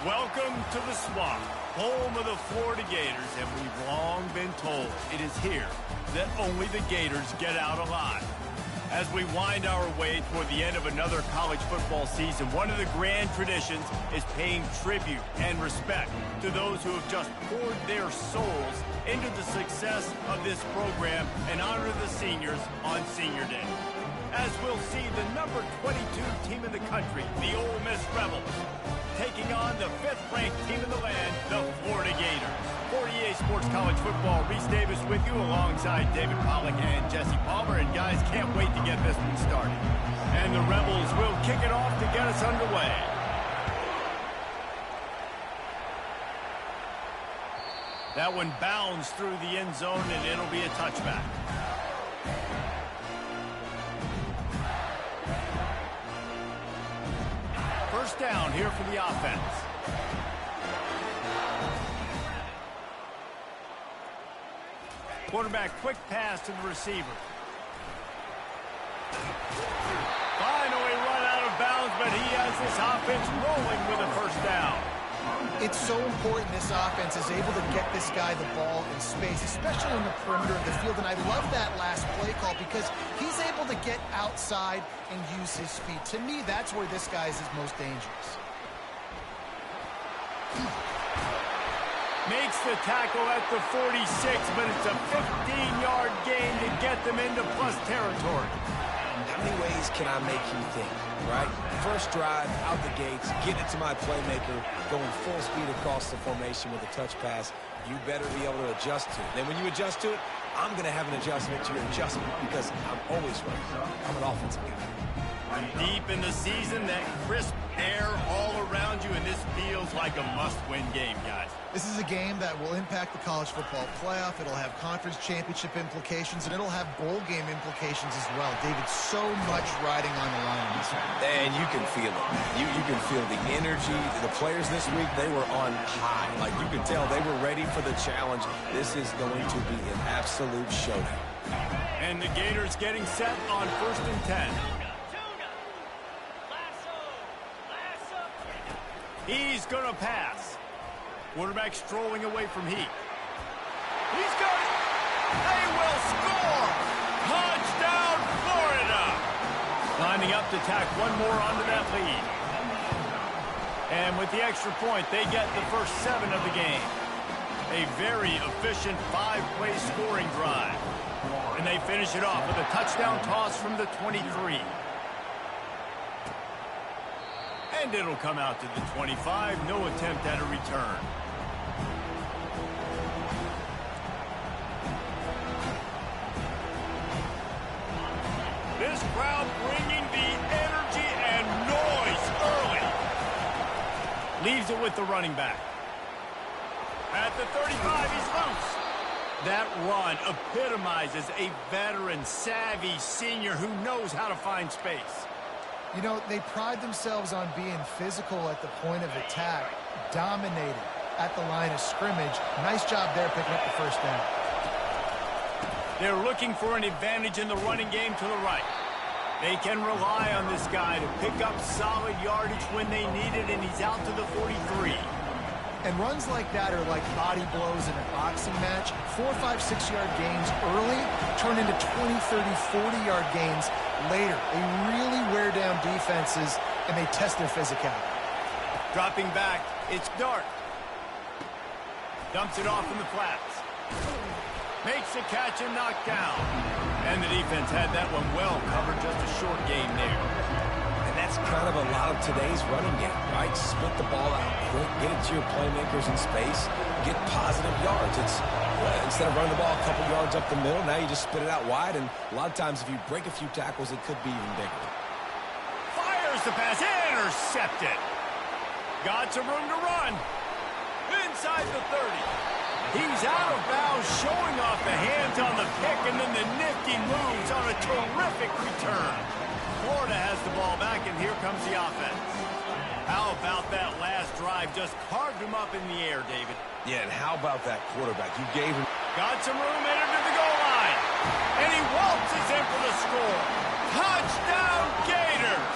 Welcome to the Swamp, home of the Florida Gators, and we've long been told it is here that only the Gators get out alive. As we wind our way toward the end of another college football season, one of the grand traditions is paying tribute and respect to those who have just poured their souls into the success of this program and honor the seniors on Senior Day. As we'll see the number 22 team in the country, the Ole Miss Rebels, taking on the 5th-ranked team in the land, the Florida Gators. For EA Sports College Football, Reese Davis with you alongside David Pollack and Jesse Palmer. And guys, can't wait to get this one started. And the Rebels will kick it off to get us underway. That one bounds through the end zone, and it'll be a touchback. First down here for the offense. Quarterback quick pass to the receiver. Finally run out of bounds, but he has this offense rolling with a first down. It's so important this offense is able to get this guy the ball in space, especially in the perimeter of the field. And I love that last play call because he's able to get outside and use his speed. To me, that's where this guy is his most dangerous. Makes the tackle at the 46, but it's a 15-yard gain to get them into plus territory. How many ways can I make you think, right? First drive, out the gates, get it to my playmaker, going full speed across the formation with a touch pass. You better be able to adjust to it. Then when you adjust to it, I'm going to have an adjustment to your adjustment because I'm always right. I'm an offensive guy. Deep in the season, that crisp air all around you, and this feels like a must-win game, guys. This is a game that will impact the college football playoff. It'll have conference championship implications, and it'll have bowl game implications as well. David, so much riding on the line in this one. And you can feel it. You can feel the energy. The players this week, they were on high. Like, you could tell they were ready for the challenge. This is going to be an absolute showdown. And the Gators getting set on 1st and 10. He's going to pass. Quarterback strolling away from Heat. He's got it. They will score. Touchdown, Florida. Lining up to tack one more onto that lead. And with the extra point, they get the first 7 of the game. A very efficient 5-play scoring drive. And they finish it off with a touchdown toss from the 23. And it'll come out to the 25. No attempt at a return. This crowd bringing the energy and noise early. Leaves it with the running back. At the 35, he's loose. That run epitomizes a veteran, savvy senior who knows how to find space. You know, they pride themselves on being physical at the point of attack, dominating at the line of scrimmage. Nice job there picking up the first down. They're looking for an advantage in the running game to the right. They can rely on this guy to pick up solid yardage when they need it, and he's out to the 43. And runs like that are like body blows in a boxing match. 4, 5, 6-yard gains early turn into 20, 30, 40-yard gains later. They really wear down defenses, and they test their physicality. Dropping back, it's Dart. Dumps it off in the flats. Makes a catch and knocked down. And the defense had that one well covered, just a short gain there. And that's kind of a lot of today's running game, right? Split the ball out quick, get it to your playmakers in space, get positive yards. It's instead of running the ball a couple yards up the middle, now you just spit it out wide, and a lot of times if you break a few tackles, it could be even bigger. Fires the pass, intercepted. Got some room to run. Inside the 30. He's out of bounds, showing off the hands on the pick, and then the nifty moves on a terrific return. Florida has the ball back, and here comes the offense. How about that last drive? Just carved him up in the air, David. Yeah, and how about that quarterback? You gave him... Got some room, entered to the goal line. And he waltzes in for the score. Touchdown, Gators!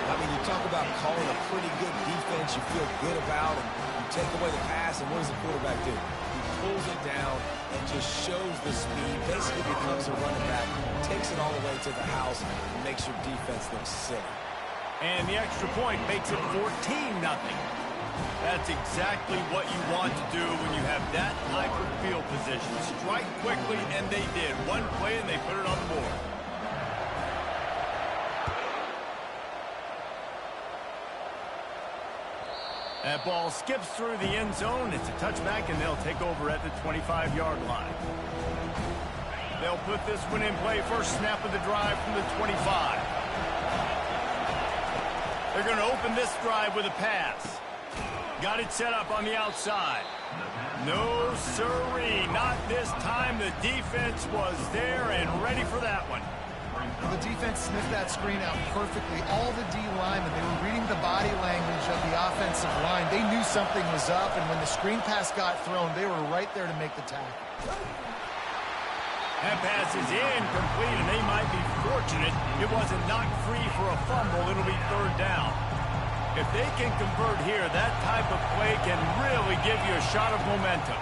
I mean, you talk about calling a pretty good defense you feel good about, and you take away the pass, and what does the quarterback do? He pulls it down and just shows the speed, basically becomes a running back, takes it all the way to the house, and makes your defense look silly. And the extra point makes it 14-0. That's exactly what you want to do when you have that type of field position. Strike quickly, and they did. One play, and they put it on the board. That ball skips through the end zone. It's a touchback, and they'll take over at the 25-yard line. They'll put this one in play. First snap of the drive from the 25. They're going to open this drive with a pass. Got it set up on the outside. No, sirree. Not this time. The defense was there and ready for that one. Well, the defense sniffed that screen out perfectly. All the D linemen, they were reading the body language of the offensive line. They knew something was up, and when the screen pass got thrown, they were right there to make the tackle. That pass is incomplete, and they might be fortunate it wasn't knocked free for a fumble. It'll be third down. If they can convert here, that type of play can really give you a shot of momentum.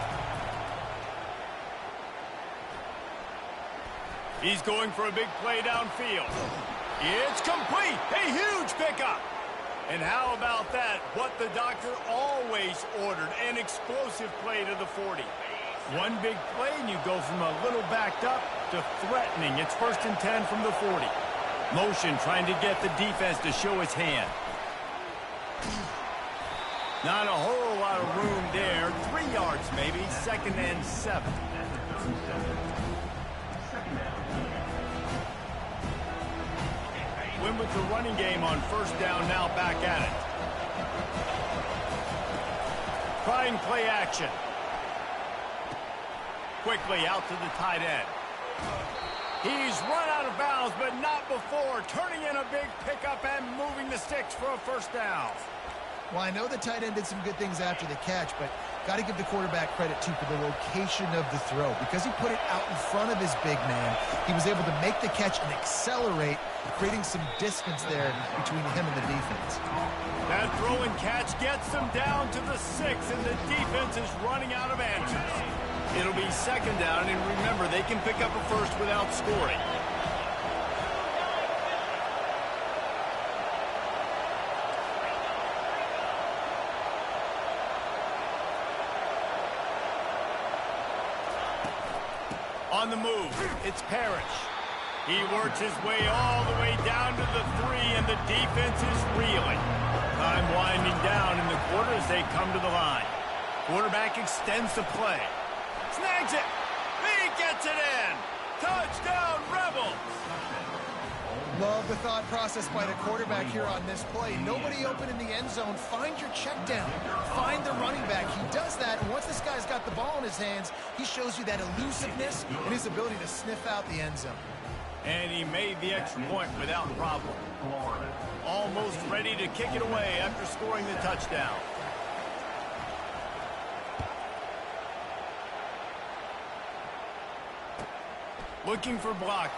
He's going for a big play downfield. It's complete. A huge pickup. And how about that? What the doctor always ordered, an explosive play to the 40. One big play, and you go from a little backed up to threatening. It's 1st and 10 from the 40. Motion trying to get the defense to show his hand. Not a whole lot of room there. 3 yards maybe. 2nd and 7. Win with the running game on 1st down, now back at it. Trying play action. Quickly out to the tight end. He's run out of bounds, but not before. Turning in a big pickup and moving the sticks for a 1st down. Well, I know the tight end did some good things after the catch, but got to give the quarterback credit, too, for the location of the throw. Because he put it out in front of his big man, he was able to make the catch and accelerate, creating some distance there between him and the defense. That throw and catch gets them down to the 6, and the defense is running out of answers. It'll be 2nd down, and remember, they can pick up a 1st without scoring. On the move, it's Parrish. He works his way all the way down to the 3, and the defense is reeling. Time winding down in the quarter as they come to the line. Quarterback extends the play. Snags it. He gets it in. Touchdown, Rebels. Love the thought process by the quarterback here on this play. Nobody open in the end zone. Find your check down. Find the running back. He does that, and once this guy's got the ball in his hands, he shows you that elusiveness and his ability to sniff out the end zone. And he made the extra point without problem. Almost ready to kick it away after scoring the touchdown. Looking for blockers.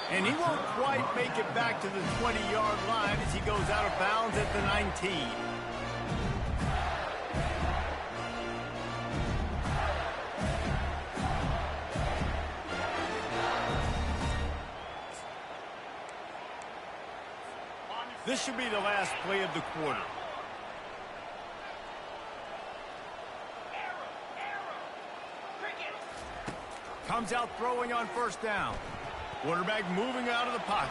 And he won't quite make it back to the 20-yard line as he goes out of bounds at the 19. This should be the last play of the quarter. Comes out throwing on 1st down. Quarterback moving out of the pocket.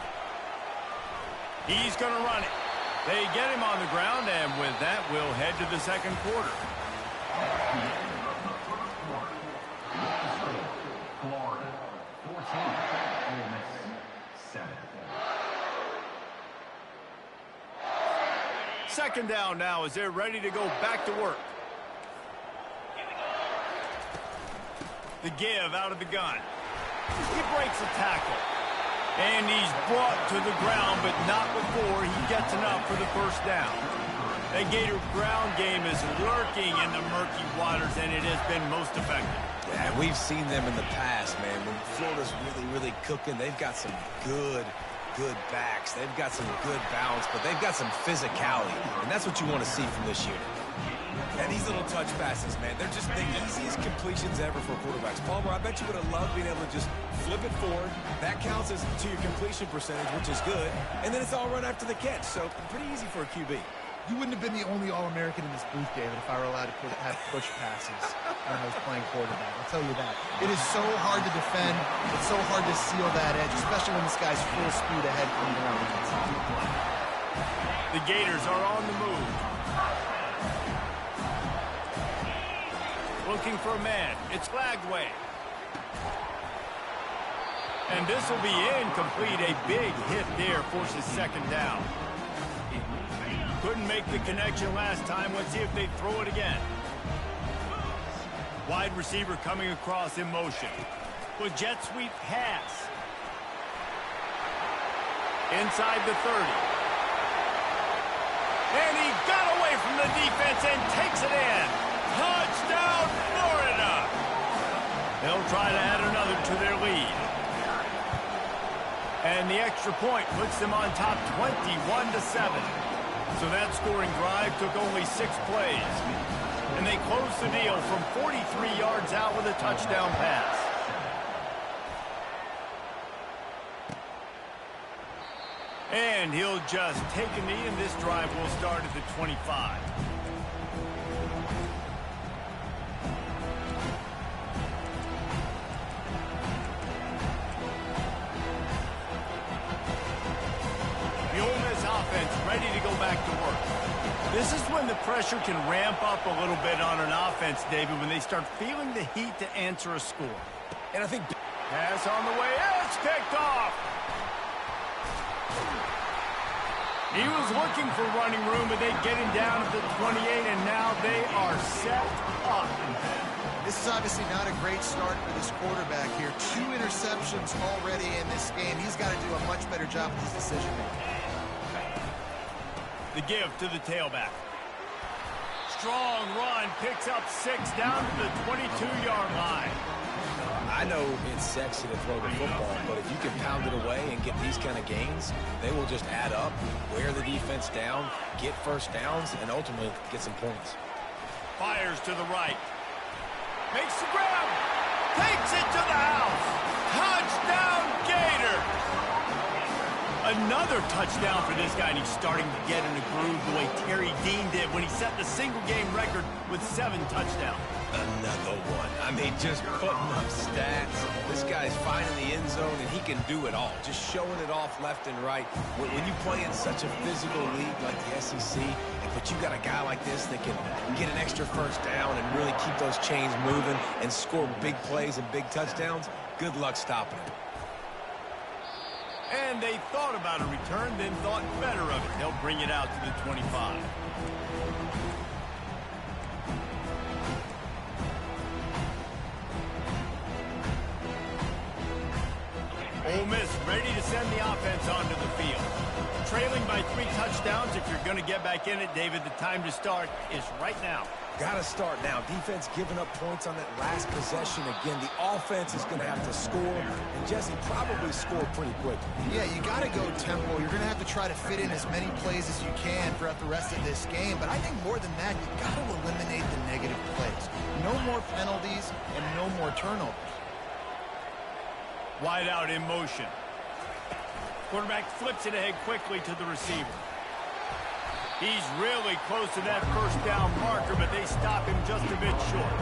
He's going to run it. They get him on the ground, and with that, we'll head to the 2nd quarter. Florida, 14, Ole Miss, 7. 2nd down now as they're ready to go back to work. The give out of the gun. He breaks a tackle. And he's brought to the ground, but not before he gets enough for the 1st down. That Gator ground game is lurking in the murky waters, and it has been most effective. Yeah, we've seen them in the past, man. When Florida's really, really cooking, they've got some good good backs. They've got some good balance, but they've got some physicality, and that's what you want to see from this unit. And these little touch passes, man, they're just the easiest completions ever for quarterbacks. Palmer, I bet you would have loved being able to just flip it forward. That counts as to your completion percentage, which is good. And then it's all run after the catch, so pretty easy for a QB. You wouldn't have been the only All-American in this booth, David, if I were allowed to have push passes when I was playing quarterback. I'll tell you that. It is so hard to defend. It's so hard to seal that edge, especially when this guy's full speed ahead coming around the inside. The Gators are on the move. Looking for a man. It's Lagway. And this will be incomplete. A big hit there forces second down. Couldn't make the connection last time. Let's see if they throw it again. Wide receiver coming across in motion. With jet sweep pass. Inside the 30. And he got away from the defense and takes it in. Touchdown, Florida! They'll try to add another to their lead. And the extra point puts them on top 21-7. So that scoring drive took only 6 plays. And they closed the deal from 43 yards out with a touchdown pass. And he'll just take a knee, and this drive will start at the 25. The Ole Miss offense ready to go back to work. This is when the pressure can ramp up a little bit on an offense, David, when they start feeling the heat to answer a score. And I think pass on the way. It's picked off. He was looking for running room, but they get him down at the 28, and now they are set up. This is obviously not a great start for this quarterback here. 2 interceptions already in this game. He's got to do a much better job with his decision-making. The give to the tailback. Strong run, picks up 6 down to the 22-yard line. I know it's sexy to throw the football, but if you can pound it away and get these kind of gains, they will just add up, wear the defense down, get first downs, and ultimately get some points. Fires to the right. Makes the grab. Takes it to the house. Touchdown, Gator. Another touchdown for this guy, and he's starting to get in the groove the way Terry Dean did when he set the single-game record with 7 touchdowns. Another one. I mean, just putting up stats. This guy's finding the end zone, and he can do it all. Just showing it off left and right. When you play in such a physical league like the SEC, but you got a guy like this that can get an extra first down and really keep those chains moving and score big plays and big touchdowns, good luck stopping him. And they thought about a return, then thought better of it. They'll bring it out to the 25. Ole Miss ready to send the offense onto the field. Trailing by 3 touchdowns. If you're going to get back in it, David, the time to start is right now. Got to start now. Defense giving up points on that last possession. Again, the offense is going to have to score, and Jesse probably score pretty quickly. Yeah, you got to go tempo. You're going to have to try to fit in as many plays as you can throughout the rest of this game, but I think more than that, you got to eliminate the negative plays. No more penalties and no more turnovers. Wide out in motion. Quarterback flips it ahead quickly to the receiver. He's really close to that first down marker, but they stop him just a bit short.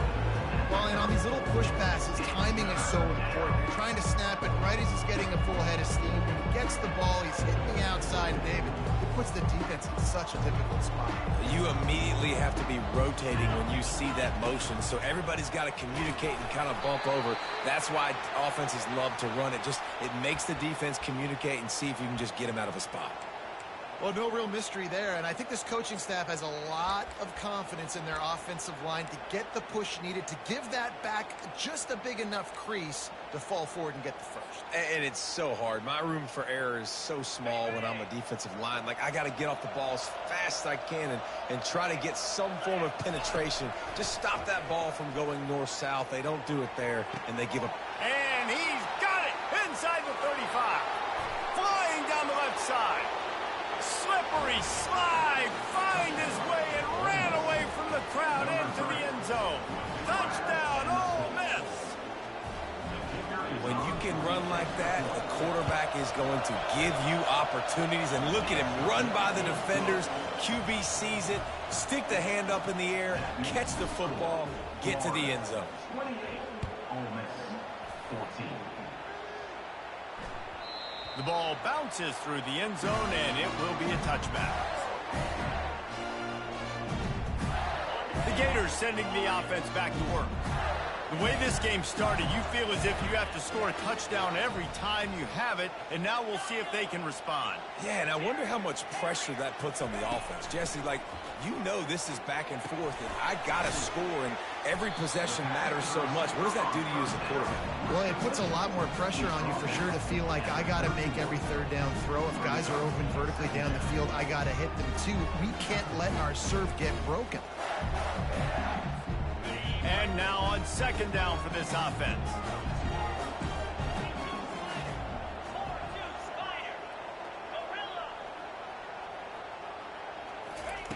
Well, and on these little push passes, timing is so important. You're trying to snap it right as he's getting a full head of steam. When he gets the ball, he's hitting the outside, and David, it puts the defense in such a difficult spot. You immediately have to be rotating when you see that motion, so everybody's got to communicate and kind of bump over. That's why offenses love to run it. It makes the defense communicate and see if you can just get him out of a spot. Well, no real mystery there, and I think this coaching staff has a lot of confidence in their offensive line to get the push needed to give that back just a big enough crease to fall forward and get the first. And it's so hard. My room for error is so small when I'm a defensive line. Like, I got to get off the ball as fast as I can and try to get some form of penetration. Just stop that ball from going north-south. They don't do it there, and they give up. And he's got it inside the 35. Flying down the run like that, the quarterback is going to give you opportunities. And look at him run by the defenders. QB sees it, stick the hand up in the air, catch the football, get to the end zone. 28, Ole Miss 14. The ball bounces through the end zone, and it will be a touchback. The Gators sending the offense back to work. The way this game started, you feel as if you have to score a touchdown every time you have it, and now we'll see if they can respond. Yeah, and I wonder how much pressure that puts on the offense. Jesse, like, you know this is back and forth, and I got to score, and every possession matters so much. What does that do to you as a quarterback? Well, it puts a lot more pressure on you for sure to feel like I got to make every third down throw. If guys are open vertically down the field, I got to hit them too. We can't let our serve get broken. And now on second down for this offense.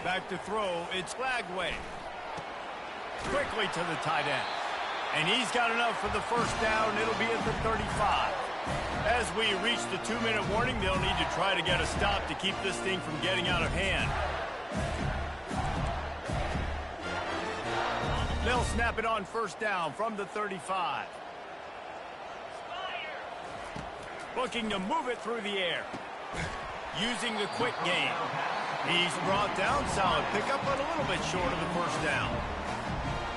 Back to throw, it's Lagway. Quickly to the tight end. And he's got enough for the first down. It'll be at the 35. As we reach the 2-minute warning, they'll need to try to get a stop to keep this thing from getting out of hand. They'll snap it on first down from the 35. Looking to move it through the air. Using the quick game. He's brought down. Solid pickup, but a little bit short of the first down.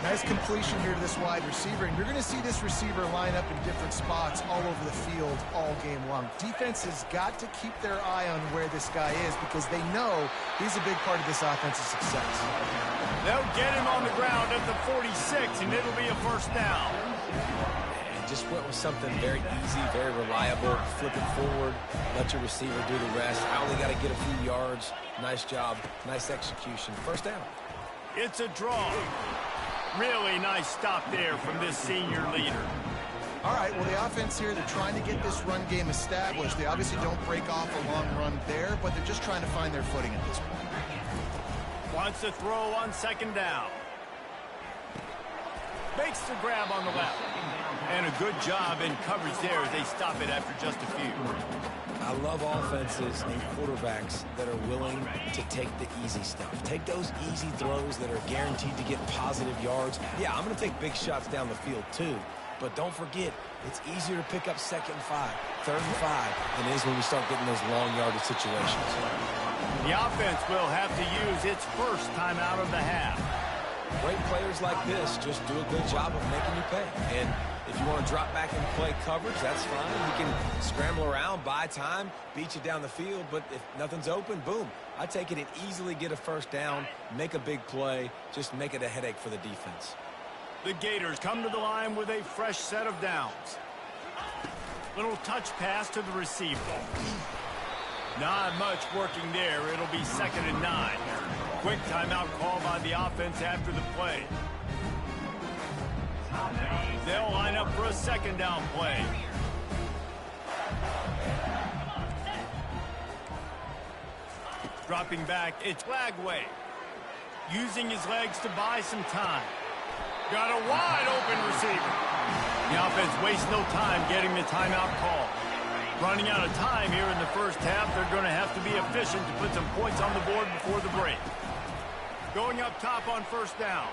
Nice completion here to this wide receiver, and you're going to see this receiver line up in different spots all over the field all game long. Defense has got to keep their eye on where this guy is because they know he's a big part of this offense's success. They'll get him on the ground at the 46, and it'll be a first down. And just went with something very easy, very reliable. Flip it forward, let your receiver do the rest. I only got to get a few yards. Nice job, nice execution. First down. It's a draw. Really nice stop there from this senior leader. All right, well, the offense here, they're trying to get this run game established. They obviously don't break off a long run there, but they're just trying to find their footing at this point. Wants to throw on second down. Makes the grab on the left. And a good job in coverage there as they stop it after just a few. I love offenses and quarterbacks that are willing to take the easy stuff. Take those easy throws that are guaranteed to get positive yards. Yeah, I'm going to take big shots down the field too. But don't forget, it's easier to pick up 2nd and 5, 3rd and 5 than it is when we start getting those long yardage situations. The offense will have to use its first time out of the half. Great players like this just do a good job of making you pay. And if you want to drop back and play coverage, that's fine. He can scramble around, buy time, beat you down the field. But if nothing's open, boom. I take it and easily get a first down, make a big play, just make it a headache for the defense. The Gators come to the line with a fresh set of downs. Little touch pass to the receiver. Not much working there. It'll be 2nd and 9. Quick timeout call by the offense after the play. They'll line up for a 2nd down play. Dropping back, it's Lagway. Using his legs to buy some time. Got a wide open receiver. The offense wastes no time getting the timeout call. Running out of time here in the first half, they're going to have to be efficient to put some points on the board before the break. Going up top on first down.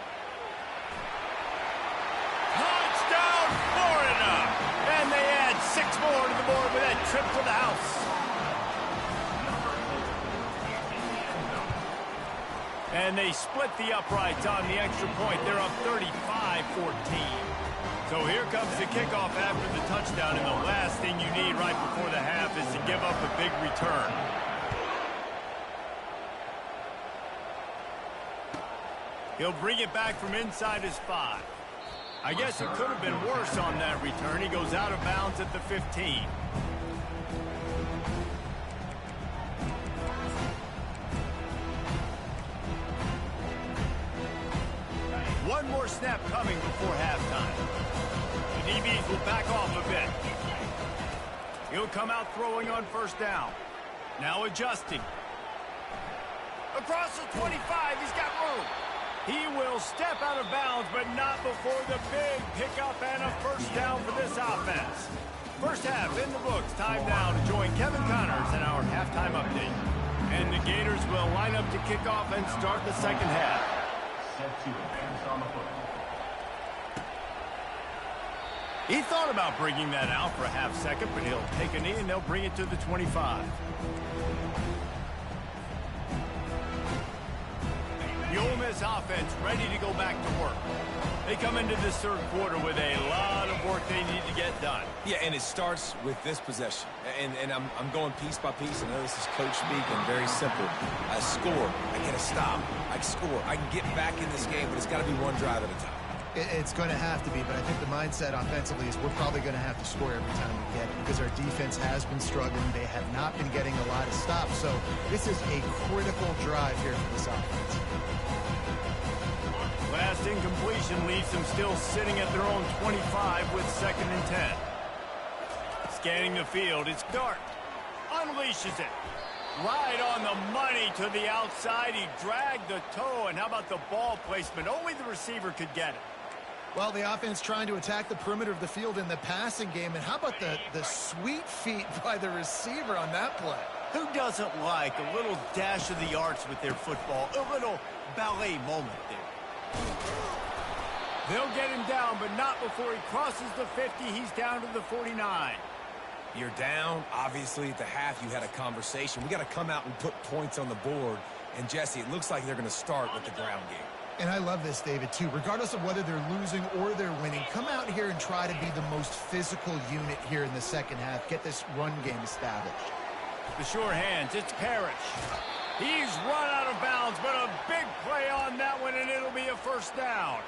Touchdown, Florida! And they add 6 more to the board with that trip to the house. And they split the uprights on the extra point. They're up 35-14. So here comes the kickoff after the touchdown, and the last thing you need right before the half is to give up a big return. He'll bring it back from inside his 5. I guess it could have been worse on that return. He goes out of bounds at the 15. One more snap coming before halftime. The DBs will back off a bit. He'll come out throwing on first down. Now adjusting. Across the 25, he's got room. He will step out of bounds, but not before the big pickup and a first down for this offense. First half in the books. Time now to join Kevin Connors in our halftime update. And the Gators will line up to kick off and start the second half. Set to advance on the football. He thought about bringing that out for a half second, but he'll take a knee and they'll bring it to the 25. The Ole Miss offense ready to go back to work. They come into this third quarter with a lot of work they need to get done. Yeah, and it starts with this possession. And I'm going piece by piece. I know this is coach speak and very simple. I score. I get a stop. I score. I can get back in this game, but it's got to be one drive at a time. It's going to have to be, but I think the mindset offensively is we're probably going to have to score every time we get it because our defense has been struggling. They have not been getting a lot of stops, so this is a critical drive here for this offense. Last incompletion leaves them still sitting at their own 25 with 2nd and 10. Scanning the field, it's Dart. Unleashes it. Right on the money to the outside. He dragged the toe, and how about the ball placement? Only the receiver could get it. Well, the offense trying to attack the perimeter of the field in the passing game, and how about the sweet feet by the receiver on that play? Who doesn't like a little dash of the arts with their football? A little ballet moment there. They'll get him down, but not before he crosses the 50. He's down to the 49. You're down. Obviously, at the half, you had a conversation. We got to come out and put points on the board. And, Jesse, it looks like they're going to start with the ground game. And I love this, David, too. Regardless of whether they're losing or they're winning, come out here and try to be the most physical unit here in the second half. Get this run game established. The sure hands, it's Parrish. He's run out of bounds, but a big play on that one, and it'll be a first down.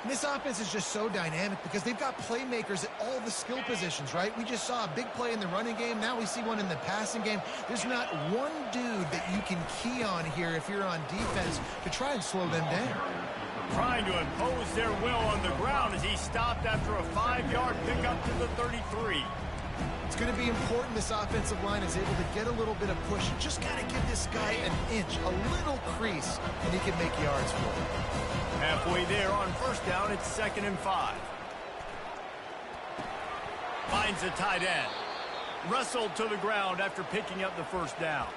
And this offense is just so dynamic because they've got playmakers at all the skill positions, right? We just saw a big play in the running game. Now we see one in the passing game. There's not one dude that you can key on here if you're on defense to try and slow them down. Trying to impose their will on the ground as he stopped after a 5-yard pickup to the 33. It's going to be important this offensive line is able to get a little bit of push. You just got to give this guy an inch, a little crease, and he can make yards for it. Halfway there on first down, it's 2nd and 5. Finds a tight end. Wrestled to the ground after picking up the first down.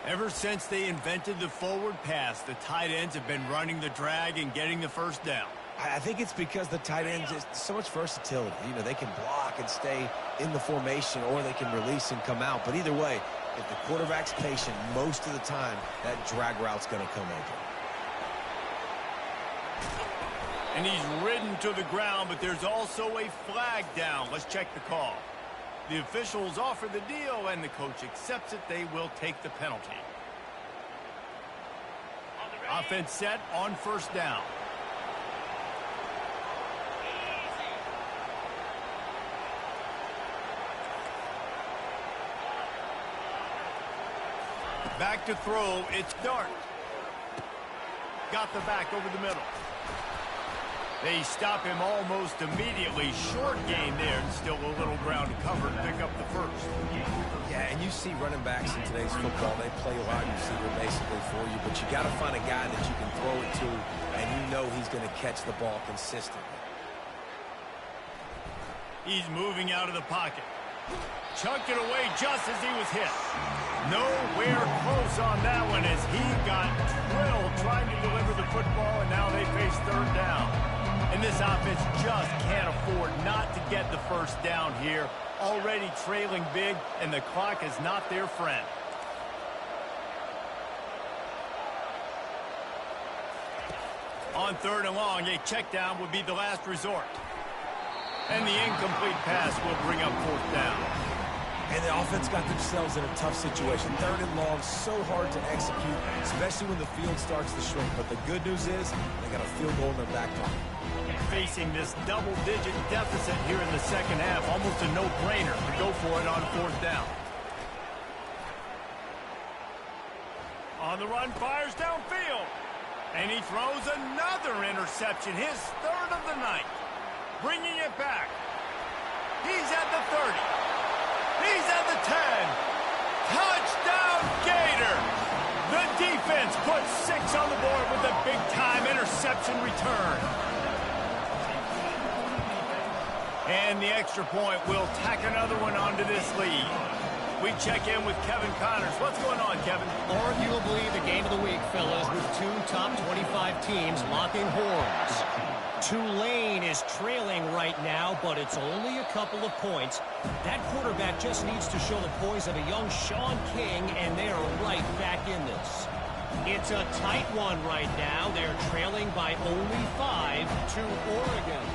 Ever since they invented the forward pass, the tight ends have been running the drag and getting the first down. I think it's because the tight ends is so much versatility. You know, they can block and stay in the formation, or they can release and come out. But either way, if the quarterback's patient, most of the time, that drag route's going to come over. And he's ridden to the ground, but there's also a flag down. Let's check the call. The officials offer the deal, and the coach accepts it. They will take the penalty. Offense set on first down. Back to throw, it's Dart. Got the back over the middle. They stop him almost immediately. Short gain there, and still a little ground to cover and pick up the first. Yeah, and you see running backs in today's football, they play wide receiver basically for you, but you got to find a guy that you can throw it to, and you know he's going to catch the ball consistently. He's moving out of the pocket. Chucked it away just as he was hit. Nowhere close on that one as he got drilled trying to deliver the football, and now they face third down. And this offense just can't afford not to get the first down here. Already trailing big, and the clock is not their friend. On 3rd and long, a check down would be the last resort. And the incomplete pass will bring up 4th down. And the offense got themselves in a tough situation. 3rd and long, so hard to execute, especially when the field starts to shrink. But the good news is they got a field goal in their back pocket. Facing this double-digit deficit here in the second half, almost a no-brainer to go for it on 4th down. On the run, fires downfield. And he throws another interception, his 3rd of the night. Bringing it back. He's at the 30. He's at the 10. Touchdown, Gator. The defense puts 6 on the board with a big-time interception return. And the extra point will tack another one onto this lead. We check in with Kevin Connors. What's going on, Kevin? Arguably the game of the week, fellas, with two top 25 teams locking horns. Tulane is trailing right now, but it's only a couple of points. That quarterback just needs to show the poise of a young Sean King, and they are right back in this. It's a tight one right now. They're trailing by only 5 to Oregon.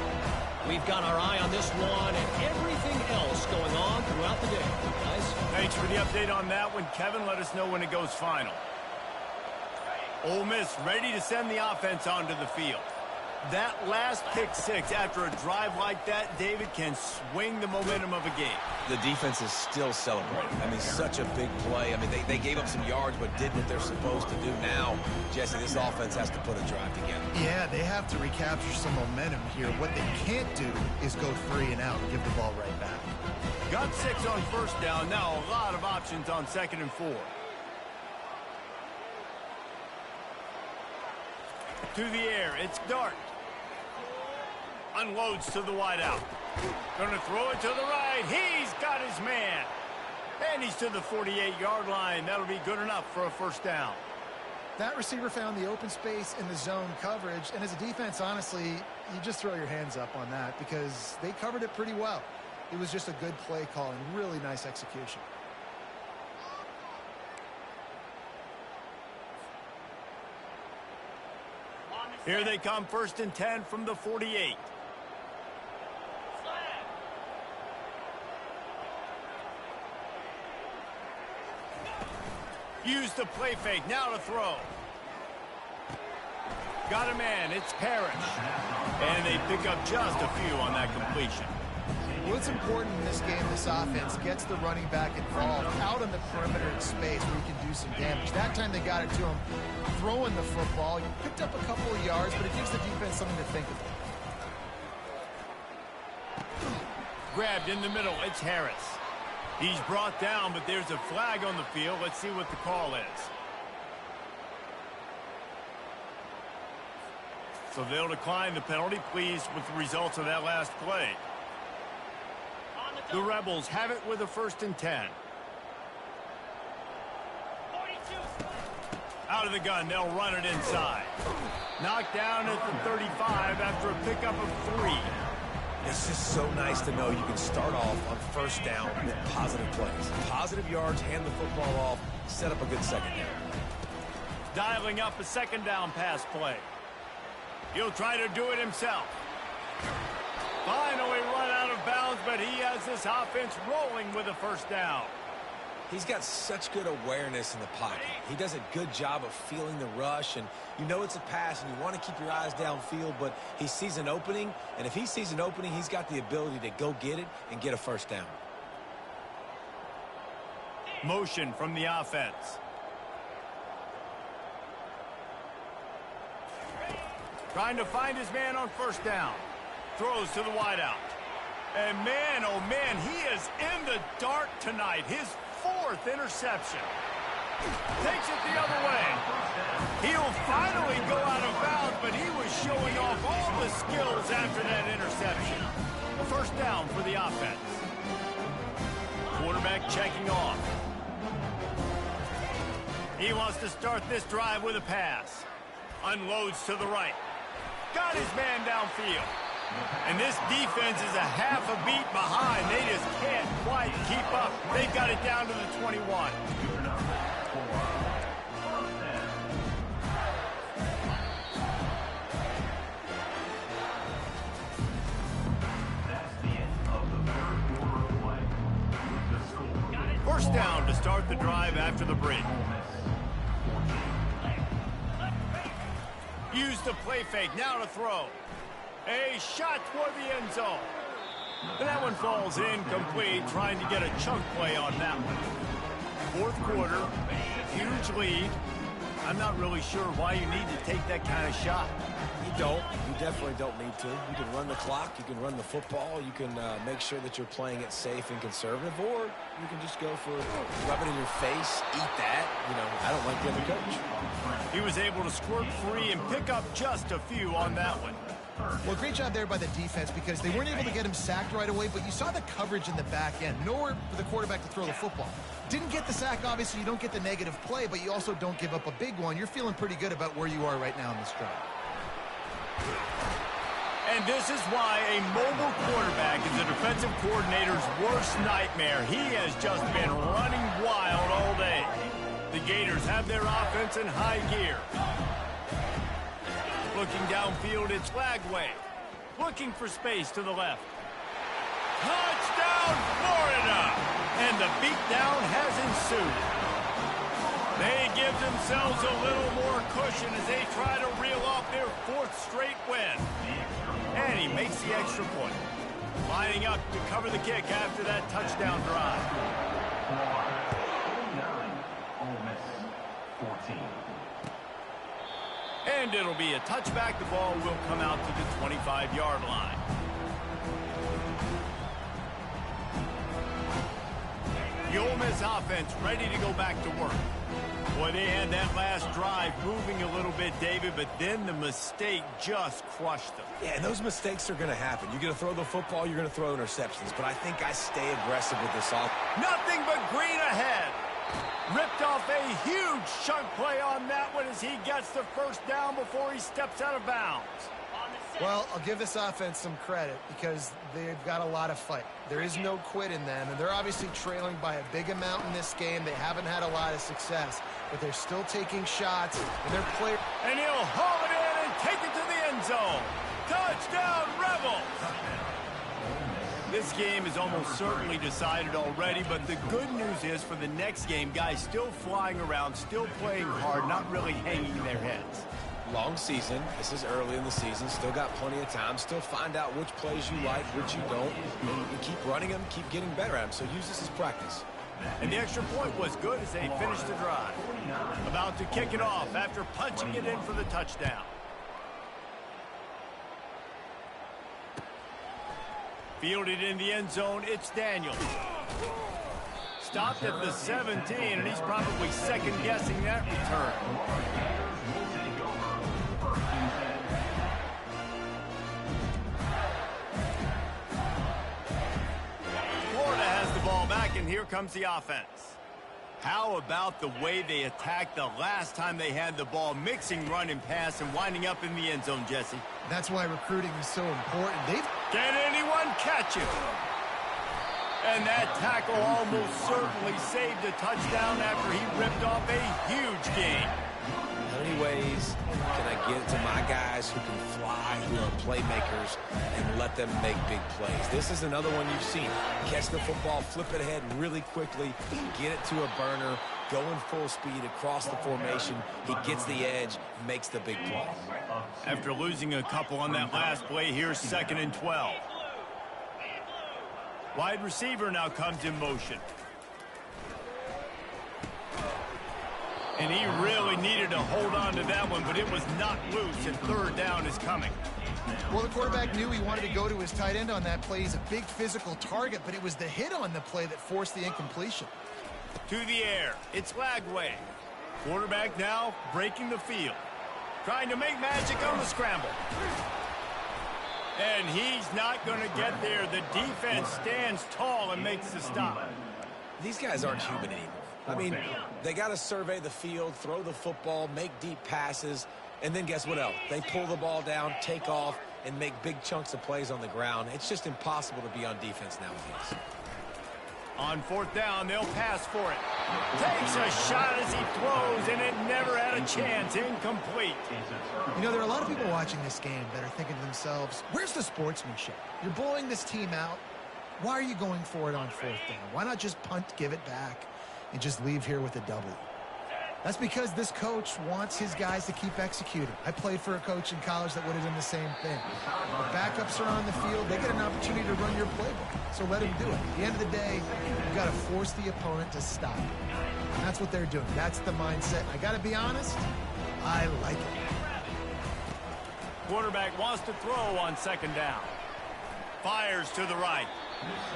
We've got our eye on this one and everything else going on throughout the day, guys. Thanks for the update on that one, Kevin. Let us know when it goes final. Ole Miss ready to send the offense onto the field. That last pick six after a drive like that, David, can swing the momentum of a game. The defense is still celebrating. I mean, such a big play. I mean, they gave up some yards but did what they're supposed to do. Now, Jesse, this offense has to put a drive together. Yeah, they have to recapture some momentum here. What they can't do is go 3 and out and give the ball right back. Got 6 on first down. Now a lot of options on 2nd and 4. To the air, it's Dart. Unloads to the wideout. Going to throw it to the right. He's got his man. And he's to the 48-yard line. That'll be good enough for a first down. That receiver found the open space in the zone coverage. And as a defense, honestly, you just throw your hands up on that because they covered it pretty well. It was just a good play call and really nice execution. Here they come, 1st and 10 from the 48. Use the play fake, now to throw. Got a man, it's Parrish. And they pick up just a few on that completion. What's important in this game, this offense gets the running back involved out on the perimeter in space where he can do some damage. That time they got it to him throwing the football. He picked up a couple of yards, but it gives the defense something to think about. Grabbed in the middle, it's Harris. He's brought down, but there's a flag on the field. Let's see what the call is. So they'll decline the penalty, pleased with the results of that last play. The Rebels have it with a 1st and 10. Out of the gun, they'll run it inside. Knocked down at the 35 after a pickup of 3. It's just so nice to know you can start off on first down with positive plays. Positive yards, hand the football off, set up a good second down. Dialing up a 2nd down pass play. He'll try to do it himself. Finally run out of bounds, but he has this offense rolling with a 1st down. He's got such good awareness in the pocket. He does a good job of feeling the rush, and you know it's a pass, and you want to keep your eyes downfield, but he sees an opening, and if he sees an opening, he's got the ability to go get it and get a 1st down. Motion from the offense. Trying to find his man on 1st down. Throws to the wideout. And man, oh man, he is in the dark tonight. His 4th interception. Takes it the other way. He'll finally go out of bounds, but he was showing off all the skills after that interception. A 1st down for the offense. Quarterback checking off. He wants to start this drive with a pass. Unloads to the right. Got his man downfield. And this defense is a half a beat behind. They just can't quite keep up. They've got it down to the 21. First down to start the drive after the break. Use the play fake, now to throw. A shot toward the end zone. And that one falls incomplete, trying to get a chunk play on that one. 4th quarter, huge lead. I'm not really sure why you need to take that kind of shot. You don't. You definitely don't need to. You can run the clock. You can run the football. You can make sure that you're playing it safe and conservative, or you can just go for rub it in your face, eat that. You know, I don't like the other coach. He was able to squirt free and pick up just a few on that one. Well, great job there by the defense because they weren't able to get him sacked right away, but you saw the coverage in the back end. Nowhere for the quarterback to throw the football. Didn't get the sack, obviously. You don't get the negative play, but you also don't give up a big one. You're feeling pretty good about where you are right now in this drive. And this is why a mobile quarterback is a defensive coordinator's worst nightmare. He has just been running wild all day. The Gators have their offense in high gear. Looking downfield, it's Lagway. Looking for space to the left. Touchdown, Florida! And the beatdown has ensued. They give themselves a little more cushion as they try to reel off their 4th straight win. And he makes the extra point. Lining up to cover the kick after that touchdown drive. 14. And it'll be a touchback. The ball will come out to the 25-yard line. The Ole Miss offense ready to go back to work. Boy, they had that last drive moving a little bit, David, but then the mistake just crushed them. Yeah, and those mistakes are going to happen. You're going to throw the football, you're going to throw interceptions, but I think I stay aggressive with this offense. Nothing but green ahead. Ripped off a huge chunk play on that one as he gets the first down before he steps out of bounds. Well, I'll give this offense some credit because they've got a lot of fight. There is no quit in them, and they're obviously trailing by a big amount in this game. They haven't had a lot of success, but they're still taking shots, and they're playing. And he'll haul it in and take it to the end zone. Touchdown, Rebels! This game is almost certainly decided already, but the good news is for the next game, guys still flying around, still playing hard, not really hanging their heads. Long season. This is early in the season. Still got plenty of time. Still find out which plays you like, which you don't. And keep running them, keep getting better at them. So use this as practice. And the extra point was good as they finished the drive. About to kick it off after punching it in for the touchdown. Fielded in the end zone, it's Daniels. Stopped at the 17, and he's probably second-guessing that return. Florida has the ball back, and here comes the offense. How about the way they attacked the last time they had the ball, mixing run and pass and winding up in the end zone, Jesse? That's why recruiting is so important. Can anyone catch it? And that tackle almost certainly saved a touchdown after he ripped off a huge gain. How many ways can I get it to my guys who can fly, who are playmakers, and let them make big plays? This is another one you've seen. Catch the football, flip it ahead really quickly, get it to a burner, going full speed across the formation. He gets the edge, makes the big play. After losing a couple on that last play, here's 2nd and 12. Wide receiver now comes in motion. And he really needed to hold on to that one, but it was not loose, and 3rd down is coming. Well, the quarterback knew he wanted to go to his tight end on that play. He's a big physical target, but it was the hit on the play that forced the incompletion. To the air, it's Lagway. Quarterback now breaking the field. Trying to make magic on the scramble. And he's not going to get there. The defense stands tall and makes the stop. These guys aren't human anymore. I mean, they got to survey the field, throw the football, make deep passes, and then guess what else? They pull the ball down, take off, and make big chunks of plays on the ground. It's just impossible to be on defense nowadays. On 4th down, they'll pass for it. Takes a shot as he throws, and it never had a chance. Incomplete. You know, there are a lot of people watching this game that are thinking to themselves, where's the sportsmanship? You're blowing this team out. Why are you going for it on 4th down? Why not just punt, give it back, and just leave here with a W? That's because this coach wants his guys to keep executing. I played for a coach in college that would have done the same thing. The backups are on the field. They get an opportunity to run your playbook, so let them do it. At the end of the day, you've got to force the opponent to stop. And that's what they're doing. That's the mindset. I got to be honest, I like it. Quarterback wants to throw on 2nd down. Fires to the right.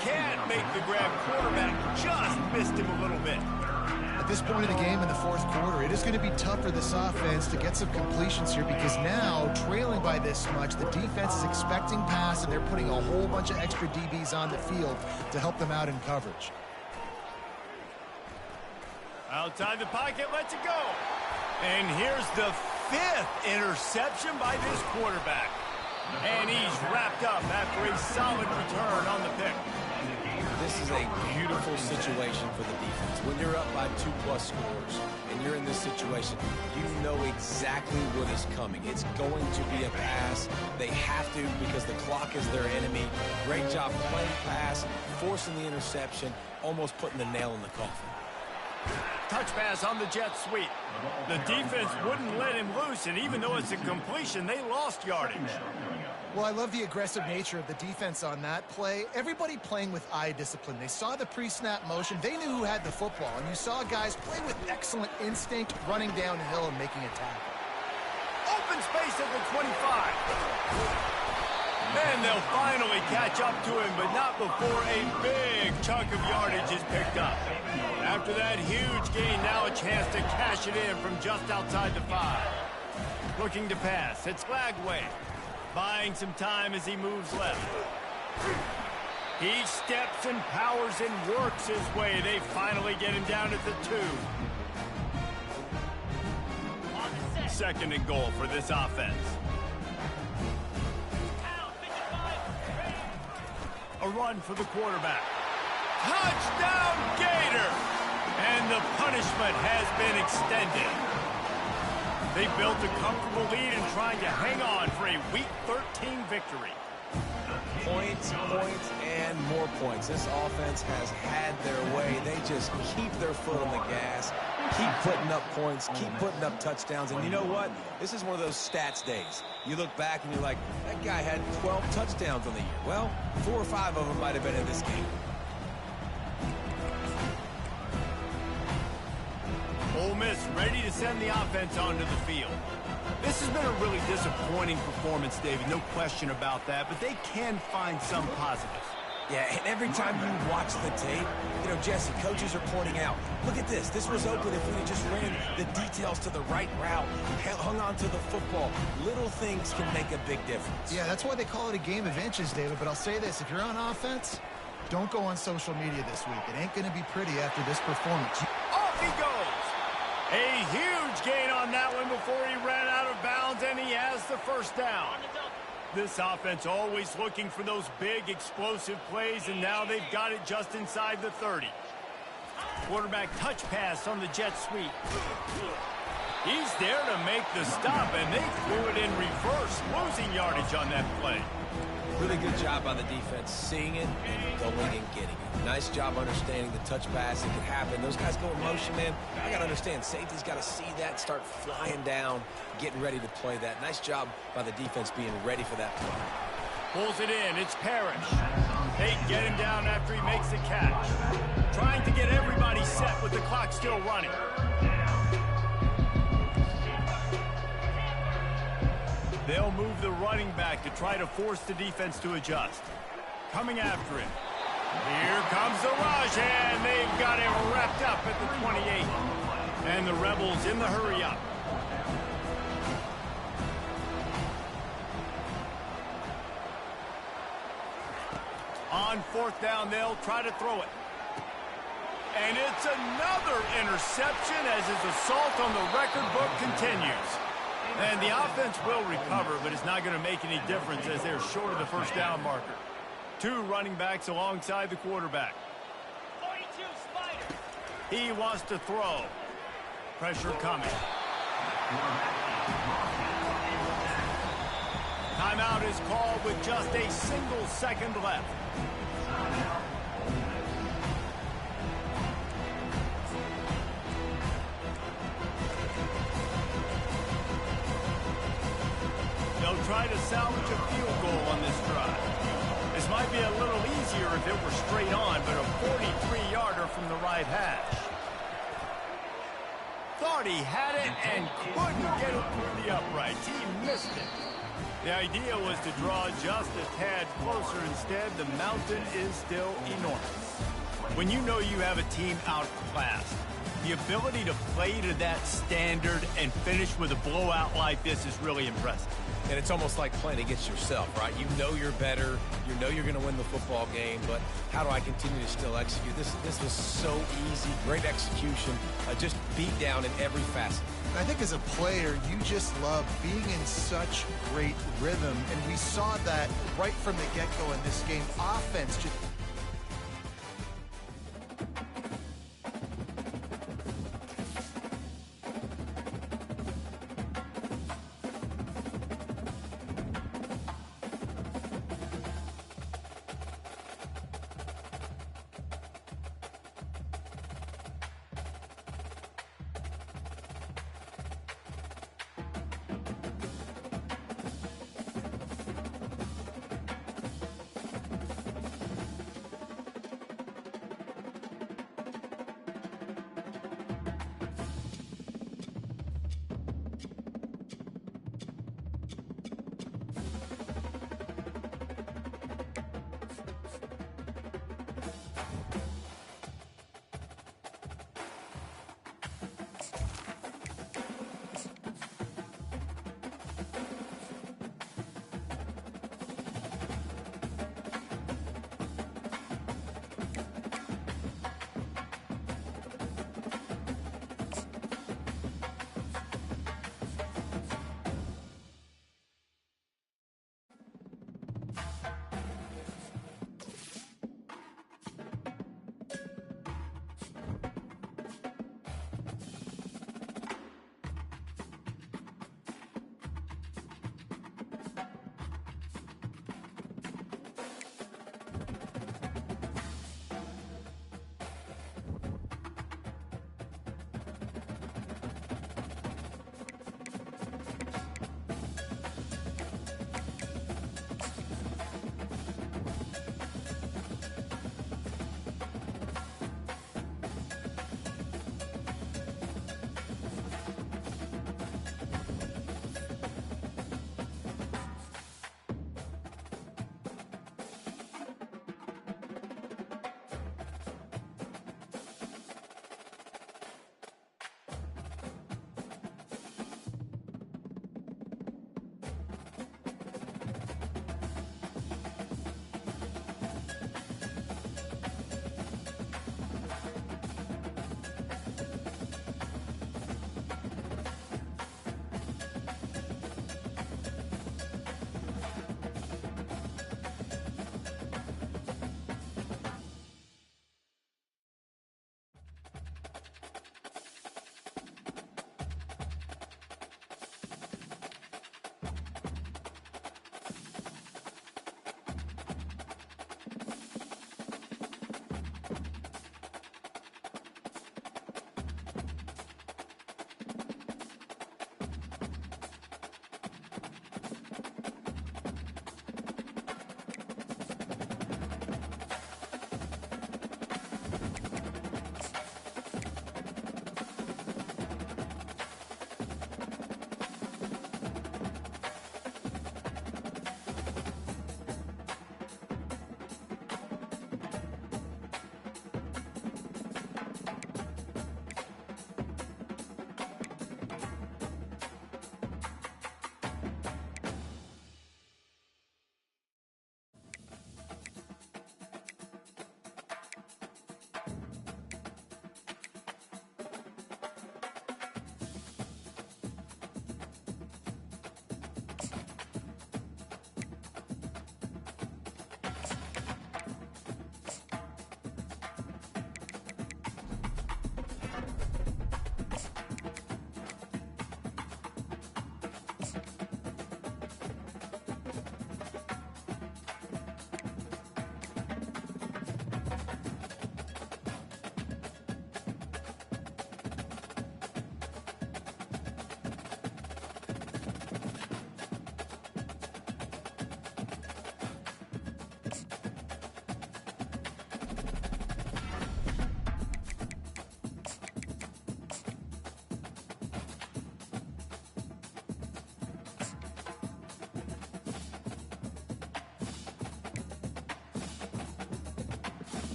Can't make the grab. Quarterback just missed him a little bit. I this point of the game in the fourth quarter, it is going to be tough for this offense to get some completions here because now, trailing by this much, the defense is expecting pass, and they're putting a whole bunch of extra DBs on the field to help them out in coverage. Outside the pocket, lets it go. And here's the 5th interception by this quarterback. And he's wrapped up after a solid return on the pick. This is a beautiful situation for the defense. When you're up by 2+ scores and you're in this situation, you know exactly what is coming. It's going to be a pass. They have to because the clock is their enemy. Great job playing pass, forcing the interception, almost putting the nail in the coffin. Touch pass on the jet sweep. The defense wouldn't let him loose, and even though it's a completion, they lost yardage. Well, I love the aggressive nature of the defense on that play. Everybody playing with eye discipline. They saw the pre-snap motion. They knew who had the football, and you saw guys play with excellent instinct, running downhill and making a tackle. Open space at the 25. And they'll finally catch up to him, but not before a big chunk of yardage is picked up. After that huge gain, now a chance to cash it in from just outside the 5. Looking to pass. It's Lagway. Buying some time as he moves left. He steps and powers and works his way. They finally get him down at the 2. 2nd and goal for this offense. A run for the quarterback. Touchdown, Gator! And the punishment has been extended. They built a comfortable lead and trying to hang on for a Week 13 victory. Points, and more points. This offense has had their way. They just keep their foot on the gas, keep putting up points, keep putting up touchdowns. And you know what? This is one of those stats days. You look back and you're like, that guy had 12 touchdowns on the year. Well, 4 or 5 of them might have been in this game. Ole Miss ready to send the offense onto the field. This has been a really disappointing performance, David, no question about that, but they can find some positives. Yeah, and every time you watch the tape, you know, Jesse, coaches are pointing out, look at this. This was open if we just ran the details to the right route, hung on to the football. Little things can make a big difference. Yeah, that's why they call it a game of inches, David. But I'll say this, if you're on offense, don't go on social media this week. It ain't going to be pretty after this performance. Off he goes. A huge gain on that one before he ran out of bounds, and he has the 1st down. This offense always looking for those big, explosive plays, and now they've got it just inside the 30. Quarterback touch pass on the jet sweep. He's there to make the stop, and they threw it in reverse, losing yardage on that play. Really good job by the defense, seeing it and going and getting it. Nice job understanding the touch pass. It could happen. Those guys go in motion, man. I got to understand, safety's got to see that, start flying down, getting ready to play that. Nice job by the defense being ready for that play. Pulls it in. It's Parrish. They get him down after he makes the catch. Trying to get everybody set with the clock still running. They'll move the running back to try to force the defense to adjust. Coming after him. Here comes the rush, and they've got him wrapped up at the 28. And the Rebels in the hurry-up. On 4th down, they'll try to throw it. And it's another interception as his assault on the record book continues. And the offense will recover, but it's not going to make any difference as they're short of the 1st down marker. 2 running backs alongside the quarterback. 42 Spider. He wants to throw. Pressure coming. Timeout is called with just a single second left. They'll try to salvage a field goal on this drive. This might be a little easier if it were straight on, but a 43-yarder from the right hash. Thought he had it and couldn't get it through the uprights. He missed it. The idea was to draw just a tad closer. Instead, the mountain is still enormous. When you know you have a team outclassed, The ability to play to that standard and finish with a blowout like this is really impressive. And it's almost like playing against yourself, right? You know you're better. You know you're going to win the football game, but how do I continue to still execute? This was so easy. Great execution. Just beat down in every facet. I think as a player, you just love being in such great rhythm, and we saw that right from the get-go in this game. Offense just...